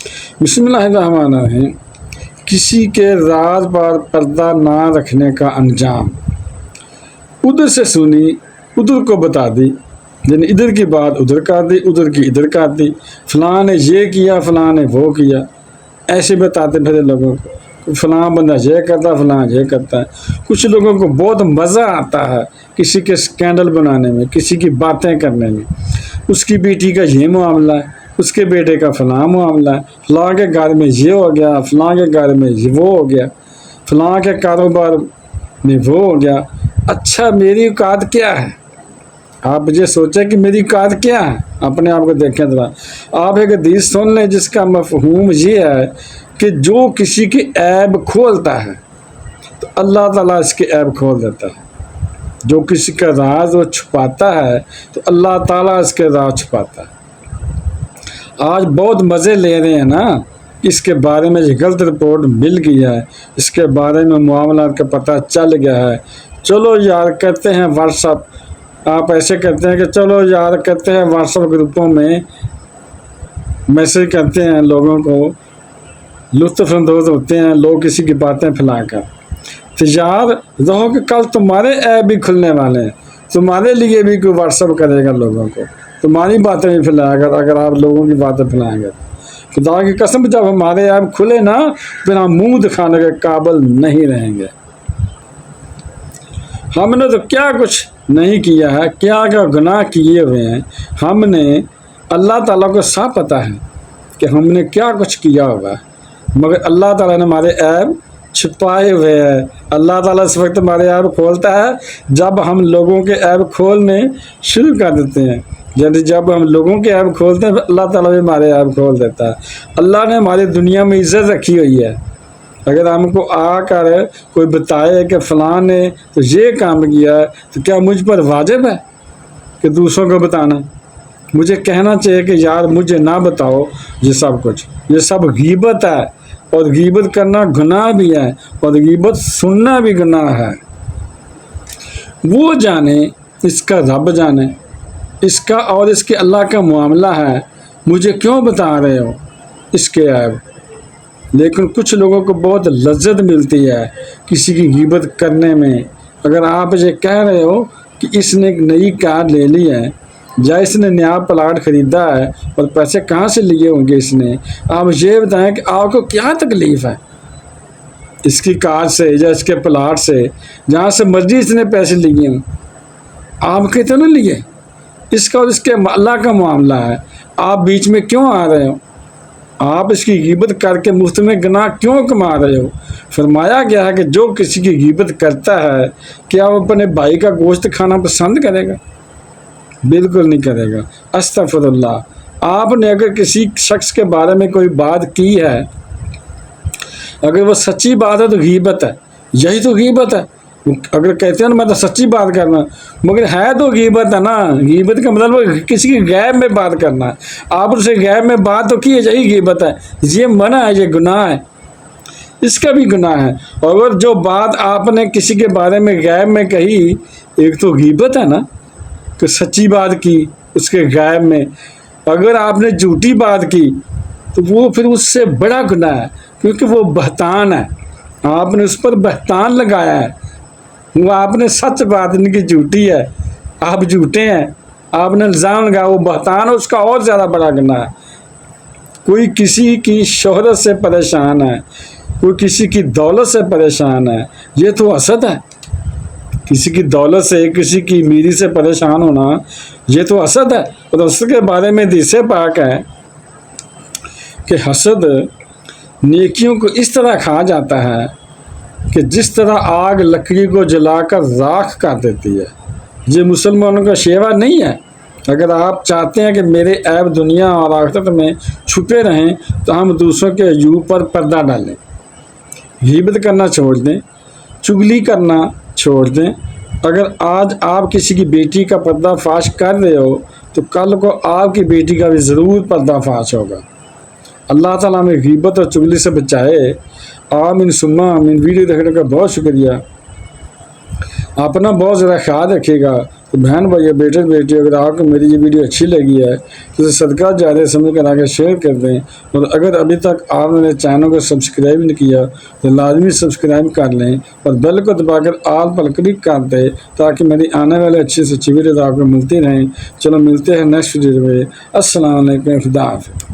بسم اللہ الرحمن الرحیم۔ کسی کے راز پر پردہ نہ رکھنے کا انجام۔ ادھر سے سنی ادھر کو بتا دی، یعنی ادھر کی بات ادھر کر دی، ادھر کی ادھر کر دی، فلاں نے یہ کیا، فلاں نے وہ کیا، ایسے بتاتے پھر لوگوں کو فلاں بندہ یہ کرتا، فلاں یہ کرتا ہے۔ کچھ لوگوں کو بہت مزہ آتا ہے کسی کے اسکینڈل بنانے میں، کسی کی باتیں کرنے میں، اس کی بیٹی کا یہ معاملہ ہے، اس کے بیٹے کا فلاں معاملہ ہے، فلاں کے گھر میں یہ ہو گیا، فلاں کے گھر میں وہ ہو گیا، فلاں کے کاروبار میں وہ ہو گیا۔ اچھا میری اوقات کیا ہے؟ آپ یہ سوچیں کہ میری اوقات کیا ہے، اپنے آپ کو دیکھیں ذرا۔ آپ ایک حدیث سن لیں جس کا مفہوم یہ ہے کہ جو کسی کی عیب کھولتا ہے تو اللہ تعالیٰ اس کے عیب کھول دیتا ہے، جو کسی کا راز وہ چھپاتا ہے تو اللہ تعالیٰ اس کے راز چھپاتا ہے۔ آج بہت مزے لے رہے ہیں نا، اس کے بارے میں یہ غلط رپورٹ مل گیا ہے، اس کے بارے میں معاملات کا پتہ چل گیا ہے، چلو یار کرتے ہیں واٹس اپ۔ آپ ایسے کرتے ہیں کہ چلو یار کرتے ہیں واٹس اپ گروپوں میں میسج کرتے ہیں، لوگوں کو لطف اندوز ہوتے ہیں لوگ کسی کی باتیں پھیلا کر۔ تو یار رہو کہ کل تمہارے ایپ بھی کھلنے والے ہیں، تمہارے لیے بھی کوئی واٹس اپ کرے گا لوگوں کو، تمہاری باتیں بھی پھیلائے گا اگر آپ لوگوں کی باتیں پھیلائیں گے۔ خدا کی قسم جب ہمارے ایپ کھلے نا پھر ہم منہ دکھانے کے قابل نہیں رہیں گے۔ ہم نے تو کیا کچھ نہیں کیا ہے، کیا کیا گناہ کیے ہوئے ہیں، ہم نے اللہ تعالیٰ کو صاف پتہ ہے کہ ہم نے کیا کچھ کیا ہوا ہے، مگر اللہ تعالیٰ نے ہمارے ایپ چھپائے ہوئے ہیں۔ اللہ تعالیٰ اس وقت ہمارے ایپ کھولتا ہے جب ہم لوگوں کے ایپ کھولنے شروع کر دیتے ہیں، یعنی جب ہم لوگوں کے ایپ کھولتے ہیں اللہ تعالیٰ بھی ہمارے ایپ کھول دیتا ہے۔ اللہ نے ہماری دنیا میں عزت رکھی ہوئی ہے، اگر ہم کو آ کر کوئی بتائے کہ فلاں نے تو یہ کام کیا ہے تو کیا مجھ پر واجب ہے کہ دوسروں کو بتانا؟ مجھے کہنا چاہیے کہ یار مجھے نہ بتاؤ یہ سب کچھ، یہ سب غیبت ہے، اور غیبت کرنا گناہ بھی ہے، اور غیبت سننا بھی گناہ ہے۔ وہ جانے، اس کا رب جانے، اس کا اور اس کے اللہ کا معاملہ ہے، مجھے کیوں بتا رہے ہو اس کے عیب؟ لیکن کچھ لوگوں کو بہت لذت ملتی ہے کسی کی غیبت کرنے میں۔ اگر آپ یہ کہہ رہے ہو کہ اس نے ایک نئی کار لے لی ہے یا اس نے نیا پلاٹ خریدا ہے اور پیسے کہاں سے لیے ہوں گے اس نے، آپ یہ بتائیں کہ آپ کو کیا تکلیف ہے اس کی کار سے یا اس کے پلاٹ سے، جہاں سے مرضی اس نے پیسے لیے ہوں، آپ کے تو نہیں لیے، اس کا اور اس کے اللہ کا معاملہ ہے، آپ بیچ میں کیوں آ رہے ہو؟ آپ اس کی غیبت کر کے مفت میں گناہ کیوں کما رہے ہو؟ فرمایا گیا ہے کہ جو کسی کی غیبت کرتا ہے کیا وہ اپنے بھائی کا گوشت کھانا پسند کرے گا؟ بالکل نہیں کرے گا۔ استغفر اللہ۔ آپ نے اگر کسی شخص کے بارے میں کوئی بات کی ہے، اگر وہ سچی بات ہے تو غیبت ہے، یہی تو غیبت ہے۔ اگر کہتے ہیں نا میں تو سچی بات کرنا، مگر ہے تو غیبت ہے نا۔ غیبت کا مطلب کسی کے غیب میں بات کرنا ہے، آپ اسے غیب میں بات تو کی ہے، یہی غیبت ہے، یہ منع ہے، یہ گناہ ہے، اس کا بھی گناہ ہے۔ اور اگر جو بات آپ نے کسی کے بارے میں غیب میں کہی، ایک تو غیبت ہے نا کہ سچی بات کی اس کے غیب میں، اگر آپ نے جھوٹی بات کی تو وہ پھر اس سے بڑا گناہ ہے، کیونکہ وہ بہتان ہے، آپ نے اس پر بہتان لگایا ہے، وہ آپ نے سچ بات ان کی جھوٹی ہے، آپ جھوٹے ہیں، آپ نے الزام لگایا، وہ بہتان ہے، اس کا اور زیادہ بڑا گناہ ہے۔ کوئی کسی کی شہرت سے پریشان ہے، کوئی کسی کی دولت سے پریشان ہے، یہ تو حسد ہے۔ کسی کی دولت سے، کسی کی امیری سے پریشان ہونا یہ تو حسد ہے۔ اور اس کے بارے میں حدیث پاک ہے کہ حسد نیکیوں کو اس طرح کھا جاتا ہے کہ جس طرح آگ لکڑی کو جلا کر راکھ کر دیتی ہے۔ یہ مسلمانوں کا شیوا نہیں ہے۔ اگر آپ چاہتے ہیں کہ میرے عیب دنیا اور آخرت میں چھپے رہیں تو ہم دوسروں کے عیوب پر پردہ ڈالیں، غیبت کرنا چھوڑ دیں، چغلی کرنا چھوڑ دیں۔ اگر آج آپ کسی کی بیٹی کا پردہ فاش کر رہے ہو تو کل کو آپ کی بیٹی کا بھی ضرور پردہ فاش ہوگا۔ اللہ تعالیٰ ہمیں غیبت اور چغلی سے بچائے۔ آمین ثم آمین۔ ویڈیو دیکھنے کا بہت شکریہ، اپنا بہت زیادہ خیال رکھیے گا۔ تو بہن بھائی بیٹے بیٹی اگر آپ کو میری یہ ویڈیو اچھی لگی ہے تو اسے صدقہ جاریہ سمجھ کر آگے شیئر کر دیں، اور اگر ابھی تک آپ نے چینل کو سبسکرائب نہیں کیا تو لازمی سبسکرائب کر لیں اور بیل کو دبا کر آل پر کلک کر دیں تاکہ میری آنے والے اچھی سے اچھی ویڈیو آپ کو ملتی رہیں۔ چلو ملتے ہیں نیکسٹ ویڈیو میں۔ السلام علیکم، خدا حافظ۔